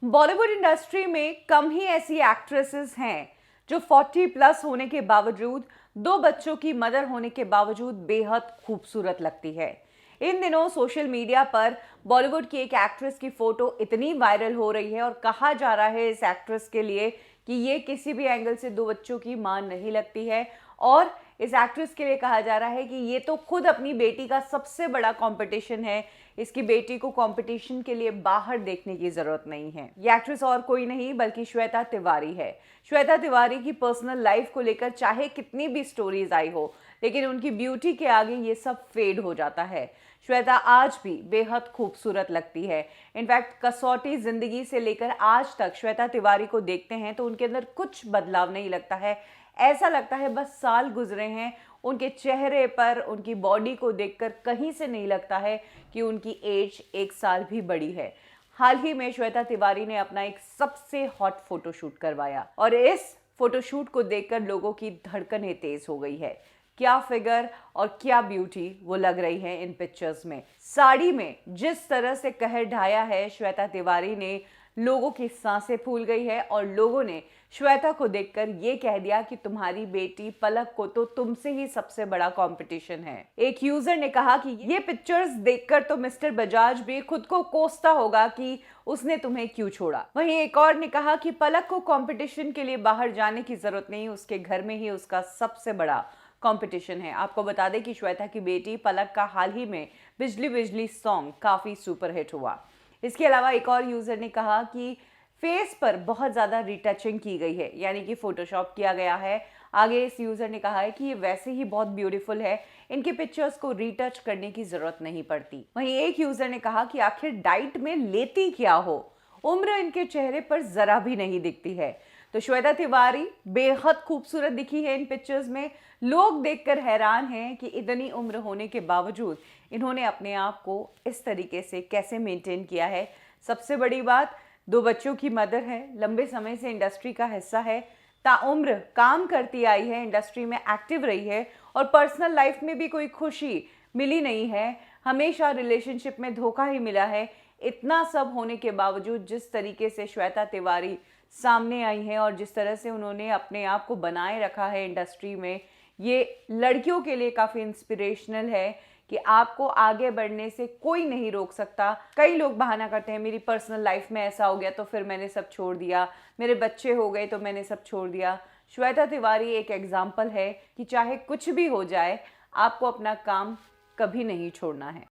Bollywood industry में कम ही ऐसी actresses हैं जो 40 प्लस होने के बावजूद, दो बच्चों की मदर होने के बावजूद बेहद खूबसूरत लगती है। इन दिनों सोशल मीडिया पर बॉलीवुड की एक एक्ट्रेस की फोटो इतनी वायरल हो रही है और कहा जा रहा है इस एक्ट्रेस के लिए कि ये किसी भी एंगल से दो बच्चों की मां नहीं लगती है। और इस एक्ट्रेस के लिए कहा जा रहा है कि ये तो खुद अपनी बेटी का सबसे बड़ा कंपटीशन है, इसकी बेटी को कंपटीशन के लिए बाहर देखने की जरूरत नहीं है। ये एक्ट्रेस और कोई नहीं बल्कि श्वेता तिवारी है। श्वेता तिवारी की पर्सनल लाइफ को लेकर चाहे कितनी भी स्टोरीज आई हो, लेकिन उनकी ब्यूटी के आगे ये सब फेड हो जाता है। श्वेता आज भी बेहद खूबसूरत लगती है। इनफैक्ट कसौटी जिंदगी से लेकर आज तक श्वेता तिवारी को देखते हैं तो उनके अंदर कुछ बदलाव नहीं लगता है। ऐसा लगता है बस साल गुजरे हैं। उनके चेहरे पर, उनकी बॉडी को देखकर कहीं से नहीं लगता है कि उनकी एज एक साल भी बड़ी है। हाल ही में श्वेता तिवारी ने अपना एक सबसे हॉट फोटोशूट करवाया और इस फोटोशूट को देखकर लोगों की धड़कनें तेज हो गई है। क्या फिगर और क्या ब्यूटी वो लग रही है इन पिक्चर्स में। साड़ी में जिस तरह से कहर ढाया है श्वेता तिवारी ने, लोगों की सांसें फूल गई है और लोगों ने श्वेता को देखकर ये कह दिया कि तुम्हारी बेटी पलक को तो तुमसे ही सबसे बड़ा कंपटीशन है। एक यूजर ने कहा कि ये पिक्चर्स देखकर तो मिस्टर बजाज भी खुद को कोसता होगा कि उसने तुम्हें क्यों छोड़ा। वहीं एक और ने कहा कि पलक को कंपटीशन के लिए बाहर जाने की जरूरत नहीं, उसके घर में ही उसका सबसे बड़ा कंपटीशन है। आपको बता दें कि श्वेता की बेटी पलक का हाल ही में बिजली बिजली सॉन्ग काफी सुपरहिट हुआ। इसके अलावा एक और यूजर ने कहा कि फेस पर बहुत ज्यादा रिटचिंग की गई है, यानी कि फोटोशॉप किया गया है। आगे इस यूजर ने कहा है कि ये वैसे ही बहुत ब्यूटीफुल है, इनके पिक्चर्स को रीटच करने की जरूरत नहीं पड़ती। वहीं एक यूजर ने कहा कि आखिर डाइट में लेती क्या हो, उम्र इनके चेहरे पर जरा भी नहीं दिखती है। तो श्वेता तिवारी बेहद खूबसूरत दिखी है इन पिक्चर्स में। लोग देखकर हैरान हैं कि इतनी उम्र होने के बावजूद इन्होंने अपने आप को इस तरीके से कैसे मेंटेन किया है। सबसे बड़ी बात, दो बच्चों की मदर है, लंबे समय से इंडस्ट्री का हिस्सा है, ताउम्र काम करती आई है, इंडस्ट्री में एक्टिव रही है और पर्सनल लाइफ में भी कोई खुशी मिली नहीं है, हमेशा रिलेशनशिप में धोखा ही मिला है। इतना सब होने के बावजूद जिस तरीके से श्वेता तिवारी सामने आई हैं और जिस तरह से उन्होंने अपने आप को बनाए रखा है इंडस्ट्री में, ये लड़कियों के लिए काफ़ी इंस्पिरेशनल है कि आपको आगे बढ़ने से कोई नहीं रोक सकता। कई लोग बहाना करते हैं मेरी पर्सनल लाइफ में ऐसा हो गया तो फिर मैंने सब छोड़ दिया, मेरे बच्चे हो गए तो मैंने सब छोड़ दिया। श्वेता तिवारी एक एग्जाम्पल है कि चाहे कुछ भी हो जाए, आपको अपना काम कभी नहीं छोड़ना है।